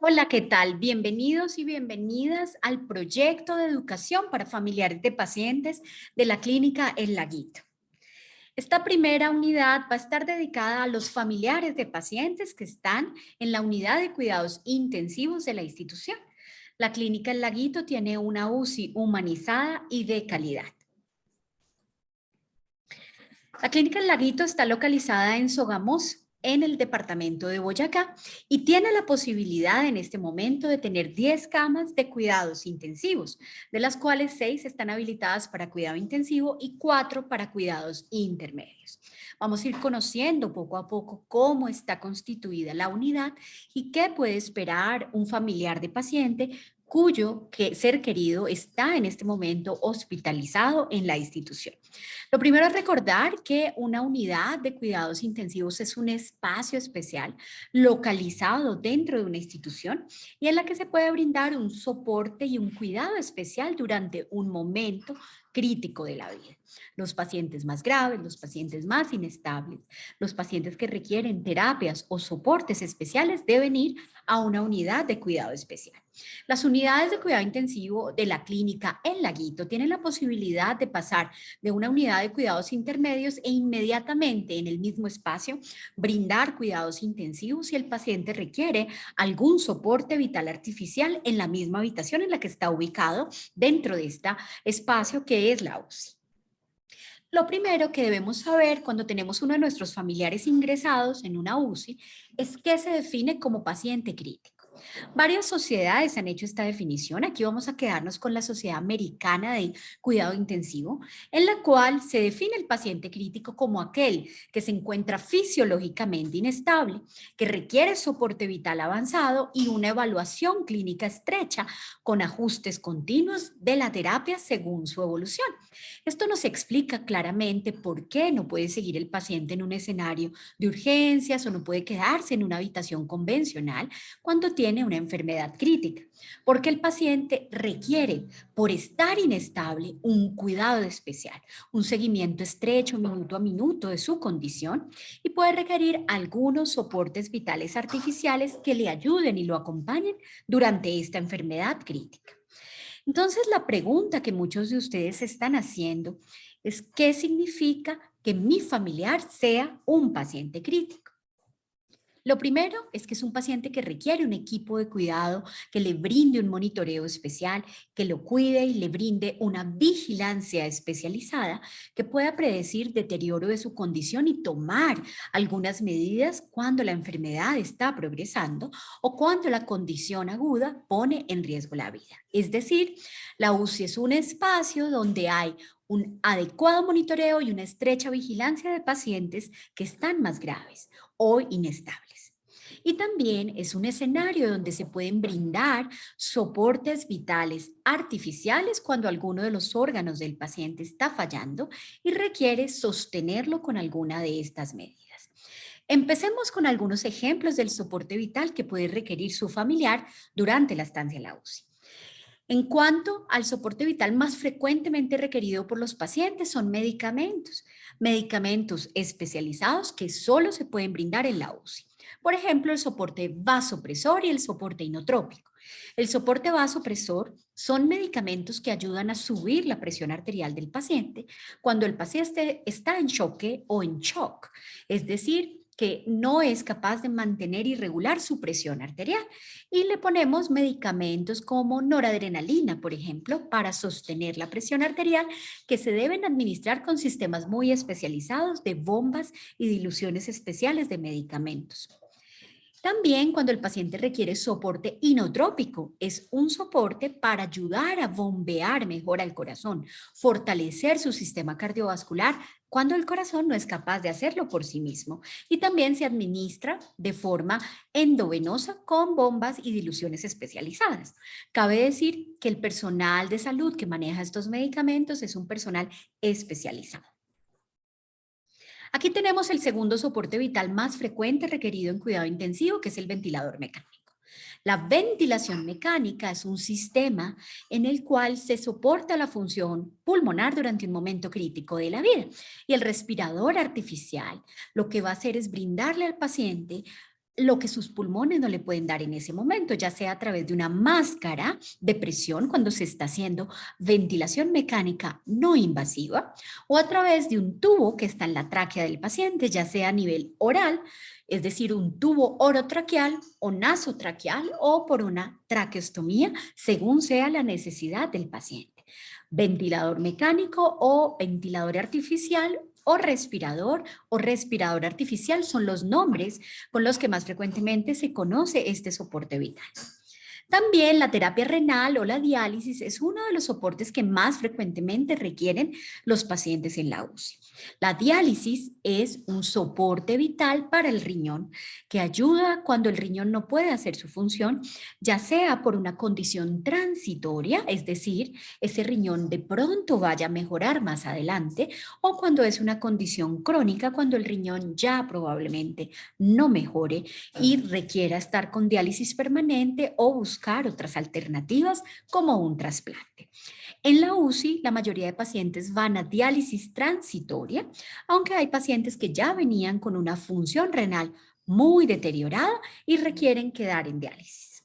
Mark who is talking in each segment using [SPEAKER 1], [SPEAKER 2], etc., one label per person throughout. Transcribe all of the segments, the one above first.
[SPEAKER 1] Hola, ¿qué tal? Bienvenidos y bienvenidas al proyecto de educación para familiares de pacientes de la clínica El Laguito. Esta primera unidad va a estar dedicada a los familiares de pacientes que están en la unidad de cuidados intensivos de la institución. La clínica El Laguito tiene una UCI humanizada y de calidad. La clínica El Laguito está localizada en Sogamoso, en el departamento de Boyacá, y tiene la posibilidad en este momento de tener 10 camas de cuidados intensivos, de las cuales 6 están habilitadas para cuidado intensivo y 4 para cuidados intermedios. Vamos a ir conociendo poco a poco cómo está constituida la unidad y qué puede esperar un familiar de paciente cuyo ser querido está en este momento hospitalizado en la institución. Lo primero es recordar que una unidad de cuidados intensivos es un espacio especial localizado dentro de una institución y en la que se puede brindar un soporte y un cuidado especial durante un momento crítico de la vida. Los pacientes más graves, los pacientes más inestables, los pacientes que requieren terapias o soportes especiales deben ir a una unidad de cuidado especial. Las unidades de cuidado intensivo de la clínica El Laguito tienen la posibilidad de pasar de una unidad de cuidados intermedios e inmediatamente en el mismo espacio brindar cuidados intensivos si el paciente requiere algún soporte vital artificial en la misma habitación en la que está ubicado dentro de este espacio que es la UCI. Lo primero que debemos saber cuando tenemos uno de nuestros familiares ingresados en una UCI es qué se define como paciente crítico. Varias sociedades han hecho esta definición. Aquí vamos a quedarnos con la Sociedad Americana de Cuidado Intensivo, en la cual se define el paciente crítico como aquel que se encuentra fisiológicamente inestable, que requiere soporte vital avanzado y una evaluación clínica estrecha con ajustes continuos de la terapia según su evolución. Esto nos explica claramente por qué no puede seguir el paciente en un escenario de urgencias o no puede quedarse en una habitación convencional cuando tiene una enfermedad crítica, porque el paciente requiere, por estar inestable, un cuidado especial, un seguimiento estrecho minuto a minuto de su condición y puede requerir algunos soportes vitales artificiales que le ayuden y lo acompañen durante esta enfermedad crítica. Entonces, la pregunta que muchos de ustedes están haciendo es, ¿qué significa que mi familiar sea un paciente crítico? Lo primero es que es un paciente que requiere un equipo de cuidado que le brinde un monitoreo especial, que lo cuide y le brinde una vigilancia especializada que pueda predecir deterioro de su condición y tomar algunas medidas cuando la enfermedad está progresando o cuando la condición aguda pone en riesgo la vida. Es decir, la UCI es un espacio donde hay un adecuado monitoreo y una estrecha vigilancia de pacientes que están más graves o inestables. Y también es un escenario donde se pueden brindar soportes vitales artificiales cuando alguno de los órganos del paciente está fallando y requiere sostenerlo con alguna de estas medidas. Empecemos con algunos ejemplos del soporte vital que puede requerir su familiar durante la estancia en la UCI. En cuanto al soporte vital más frecuentemente requerido por los pacientes son medicamentos especializados que solo se pueden brindar en la UCI. Por ejemplo, el soporte vasopresor y el soporte inotrópico. El soporte vasopresor son medicamentos que ayudan a subir la presión arterial del paciente cuando el paciente está en choque o en shock, es decir, que no es capaz de mantener y regular su presión arterial y le ponemos medicamentos como noradrenalina, por ejemplo, para sostener la presión arterial que se deben administrar con sistemas muy especializados de bombas y diluciones especiales de medicamentos. También cuando el paciente requiere soporte inotrópico, es un soporte para ayudar a bombear mejor al corazón, fortalecer su sistema cardiovascular cuando el corazón no es capaz de hacerlo por sí mismo. Y también se administra de forma endovenosa con bombas y diluciones especializadas. Cabe decir que el personal de salud que maneja estos medicamentos es un personal especializado. Aquí tenemos el segundo soporte vital más frecuente requerido en cuidado intensivo, que es el ventilador mecánico. La ventilación mecánica es un sistema en el cual se soporta la función pulmonar durante un momento crítico de la vida. Y el respirador artificial lo que va a hacer es brindarle al paciente lo que sus pulmones no le pueden dar en ese momento, ya sea a través de una máscara de presión cuando se está haciendo ventilación mecánica no invasiva o a través de un tubo que está en la tráquea del paciente, ya sea a nivel oral, es decir, un tubo orotraqueal o nasotraqueal o por una traqueostomía, según sea la necesidad del paciente. Ventilador mecánico o ventilador artificial o respirador artificial son los nombres con los que más frecuentemente se conoce este soporte vital. También la terapia renal o la diálisis es uno de los soportes que más frecuentemente requieren los pacientes en la UCI. La diálisis es un soporte vital para el riñón que ayuda cuando el riñón no puede hacer su función, ya sea por una condición transitoria, es decir, ese riñón de pronto vaya a mejorar más adelante, o cuando es una condición crónica, cuando el riñón ya probablemente no mejore y requiera estar con diálisis permanente o buscar otras alternativas como un trasplante. En la UCI, la mayoría de pacientes van a diálisis transitoria, aunque hay pacientes que ya venían con una función renal muy deteriorada y requieren quedar en diálisis.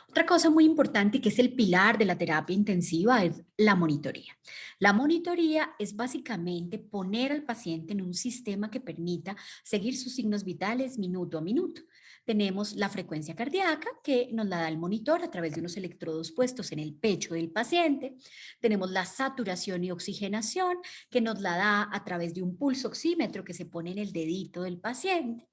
[SPEAKER 1] Otra cosa muy importante y que es el pilar de la terapia intensiva es la monitoría. La monitoría es básicamente poner al paciente en un sistema que permita seguir sus signos vitales minuto a minuto. Tenemos la frecuencia cardíaca que nos la da el monitor a través de unos electrodos puestos en el pecho del paciente. Tenemos la saturación y oxigenación que nos la da a través de un pulso oxímetro que se pone en el dedito del paciente.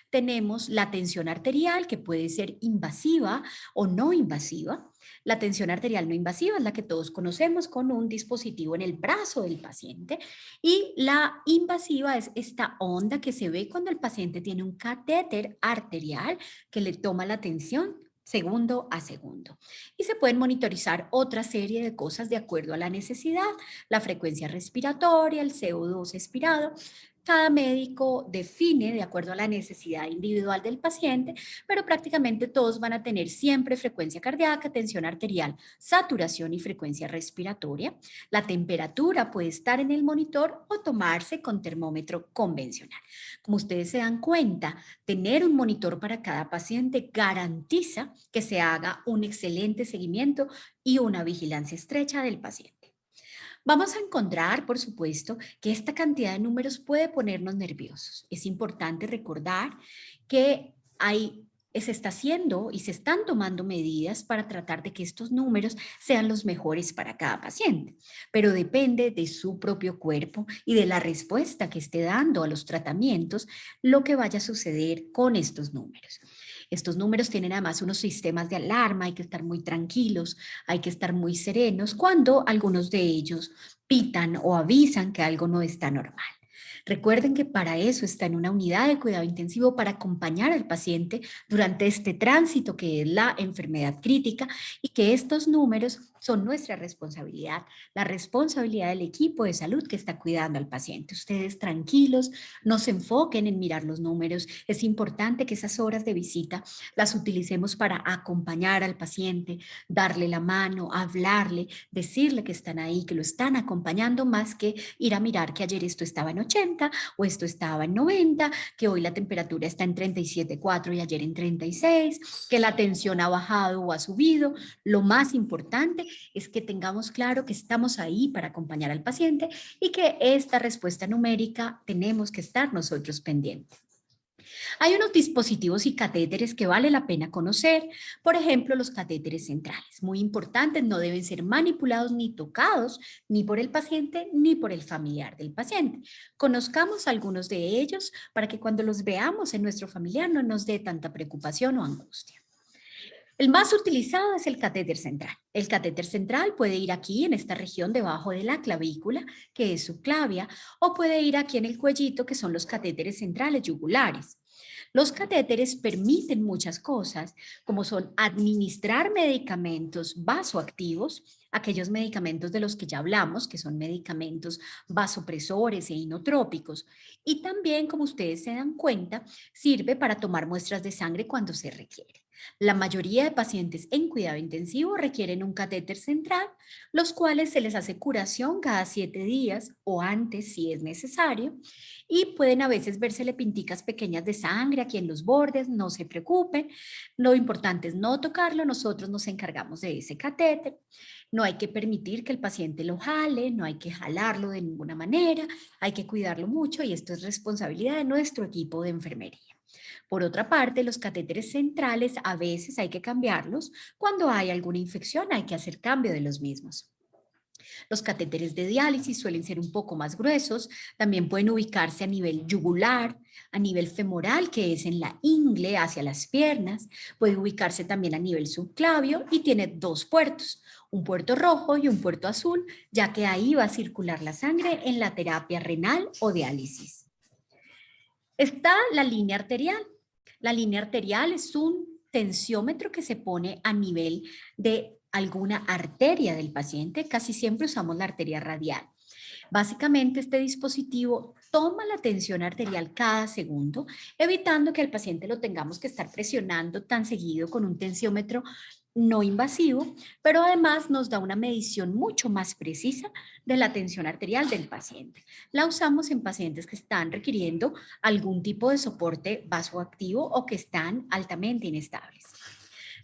[SPEAKER 1] Tenemos la tensión arterial, que puede ser invasiva o no invasiva. La tensión arterial no invasiva es la que todos conocemos con un dispositivo en el brazo del paciente. Y la invasiva es esta onda que se ve cuando el paciente tiene un catéter arterial que le toma la tensión segundo a segundo. Y se pueden monitorizar otra serie de cosas de acuerdo a la necesidad, la frecuencia respiratoria, el CO2 expirado. Cada médico define de acuerdo a la necesidad individual del paciente, pero prácticamente todos van a tener siempre frecuencia cardíaca, tensión arterial, saturación y frecuencia respiratoria. La temperatura puede estar en el monitor o tomarse con termómetro convencional. Como ustedes se dan cuenta, tener un monitor para cada paciente garantiza que se haga un excelente seguimiento y una vigilancia estrecha del paciente. Vamos a encontrar, por supuesto, que esta cantidad de números puede ponernos nerviosos. Es importante recordar que se está haciendo y se están tomando medidas para tratar de que estos números sean los mejores para cada paciente, pero depende de su propio cuerpo y de la respuesta que esté dando a los tratamientos lo que vaya a suceder con estos números. Estos números tienen además unos sistemas de alarma, hay que estar muy tranquilos, hay que estar muy serenos cuando algunos de ellos pitan o avisan que algo no está normal. Recuerden que para eso está en una unidad de cuidado intensivo para acompañar al paciente durante este tránsito que es la enfermedad crítica y que estos números son nuestra responsabilidad, la responsabilidad del equipo de salud que está cuidando al paciente. Ustedes tranquilos, no se enfoquen en mirar los números. Es importante que esas horas de visita las utilicemos para acompañar al paciente, darle la mano, hablarle, decirle que están ahí, que lo están acompañando más que ir a mirar que ayer esto estaba en 80 o esto estaba en 90, que hoy la temperatura está en 37,4 y ayer en 36, que la tensión ha bajado o ha subido. Lo más importante es que tengamos claro que estamos ahí para acompañar al paciente y que esta respuesta numérica tenemos que estar nosotros pendientes. Hay unos dispositivos y catéteres que vale la pena conocer, por ejemplo, los catéteres centrales, muy importantes, no deben ser manipulados ni tocados ni por el paciente ni por el familiar del paciente. Conozcamos algunos de ellos para que cuando los veamos en nuestro familiar no nos dé tanta preocupación o angustia. El más utilizado es el catéter central. El catéter central puede ir aquí en esta región debajo de la clavícula, que es subclavia, o puede ir aquí en el cuellito, que son los catéteres centrales yugulares. Los catéteres permiten muchas cosas, como son administrar medicamentos vasoactivos, aquellos medicamentos de los que ya hablamos, que son medicamentos vasopresores e inotrópicos, y también, como ustedes se dan cuenta, sirve para tomar muestras de sangre cuando se requiere. La mayoría de pacientes en cuidado intensivo requieren un catéter central, los cuales se les hace curación cada 7 días o antes si es necesario, y pueden a veces versele pinticas pequeñas de sangre aquí en los bordes, no se preocupen, lo importante es no tocarlo, nosotros nos encargamos de ese catéter, no hay que permitir que el paciente lo jale, no hay que jalarlo de ninguna manera, hay que cuidarlo mucho y esto es responsabilidad de nuestro equipo de enfermería. Por otra parte, los catéteres centrales a veces hay que cambiarlos. Cuando hay alguna infección hay que hacer cambio de los mismos. Los catéteres de diálisis suelen ser un poco más gruesos, también pueden ubicarse a nivel yugular, a nivel femoral, que es en la ingle hacia las piernas, puede ubicarse también a nivel subclavio y tiene dos puertos, un puerto rojo y un puerto azul, ya que ahí va a circular la sangre en la terapia renal o diálisis. Está la línea arterial. La línea arterial es un tensiómetro que se pone a nivel de alguna arteria del paciente. Casi siempre usamos la arteria radial. Básicamente, este dispositivo toma la tensión arterial cada segundo, evitando que al paciente lo tengamos que estar presionando tan seguido con un tensiómetro no invasivo, pero además nos da una medición mucho más precisa de la tensión arterial del paciente. La usamos en pacientes que están requiriendo algún tipo de soporte vasoactivo o que están altamente inestables.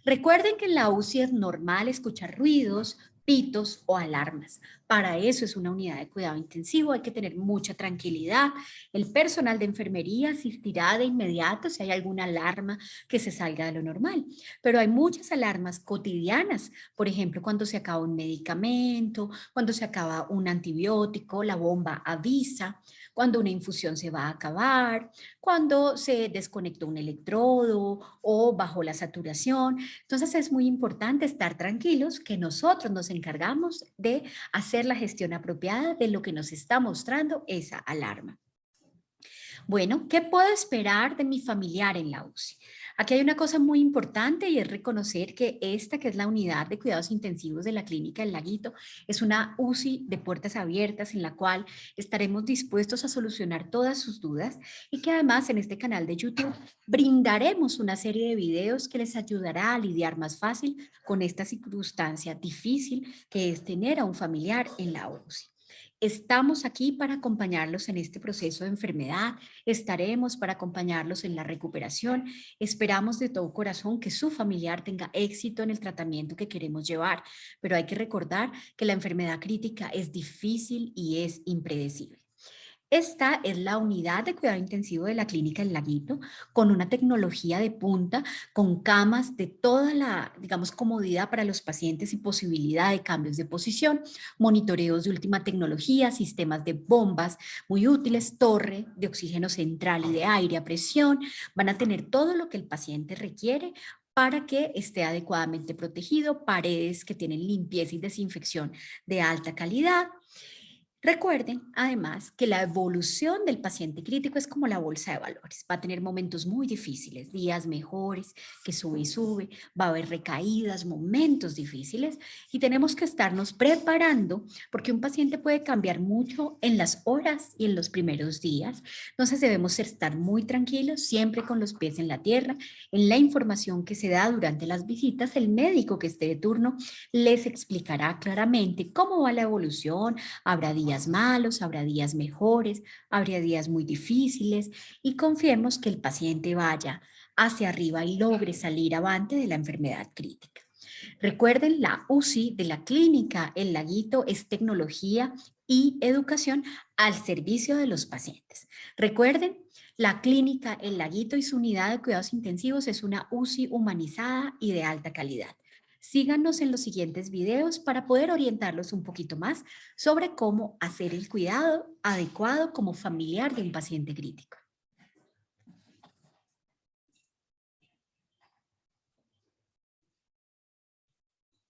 [SPEAKER 1] Recuerden que en la UCI es normal escuchar ruidos, pitos o alarmas. Para eso es una unidad de cuidado intensivo, hay que tener mucha tranquilidad. El personal de enfermería asistirá de inmediato si hay alguna alarma que se salga de lo normal, pero hay muchas alarmas cotidianas, por ejemplo, cuando se acaba un medicamento, cuando se acaba un antibiótico, la bomba avisa, cuando una infusión se va a acabar, cuando se desconectó un electrodo o bajó la saturación. Entonces es muy importante estar tranquilos que nosotros nos encargamos de hacer la gestión apropiada de lo que nos está mostrando esa alarma. Bueno, ¿qué puedo esperar de mi familiar en la UCI? Aquí hay una cosa muy importante y es reconocer que esta, que es la unidad de cuidados intensivos de la Clínica El Laguito, es una UCI de puertas abiertas en la cual estaremos dispuestos a solucionar todas sus dudas y que además en este canal de YouTube brindaremos una serie de videos que les ayudará a lidiar más fácil con esta circunstancia difícil que es tener a un familiar en la UCI. Estamos aquí para acompañarlos en este proceso de enfermedad, estaremos para acompañarlos en la recuperación. Esperamos de todo corazón que su familiar tenga éxito en el tratamiento que queremos llevar, pero hay que recordar que la enfermedad crítica es difícil y es impredecible. Esta es la unidad de cuidado intensivo de la Clínica El Laguito, con una tecnología de punta, con camas de toda la, digamos, comodidad para los pacientes y posibilidad de cambios de posición, monitoreos de última tecnología, sistemas de bombas muy útiles, torre de oxígeno central y de aire a presión. Van a tener todo lo que el paciente requiere para que esté adecuadamente protegido, paredes que tienen limpieza y desinfección de alta calidad. Recuerden, además, que la evolución del paciente crítico es como la bolsa de valores. Va a tener momentos muy difíciles, días mejores, que sube y sube, va a haber recaídas, momentos difíciles y tenemos que estarnos preparando porque un paciente puede cambiar mucho en las horas y en los primeros días. Entonces debemos estar muy tranquilos, siempre con los pies en la tierra. En la información que se da durante las visitas, el médico que esté de turno les explicará claramente cómo va la evolución. Habrá días malos, habrá días mejores, habrá días muy difíciles y confiemos que el paciente vaya hacia arriba y logre salir avante de la enfermedad crítica. Recuerden, la UCI de la Clínica El Laguito es tecnología y educación al servicio de los pacientes. Recuerden, la Clínica El Laguito y su unidad de cuidados intensivos es una UCI humanizada y de alta calidad. Síganos en los siguientes videos para poder orientarlos un poquito más sobre cómo hacer el cuidado adecuado como familiar de un paciente crítico.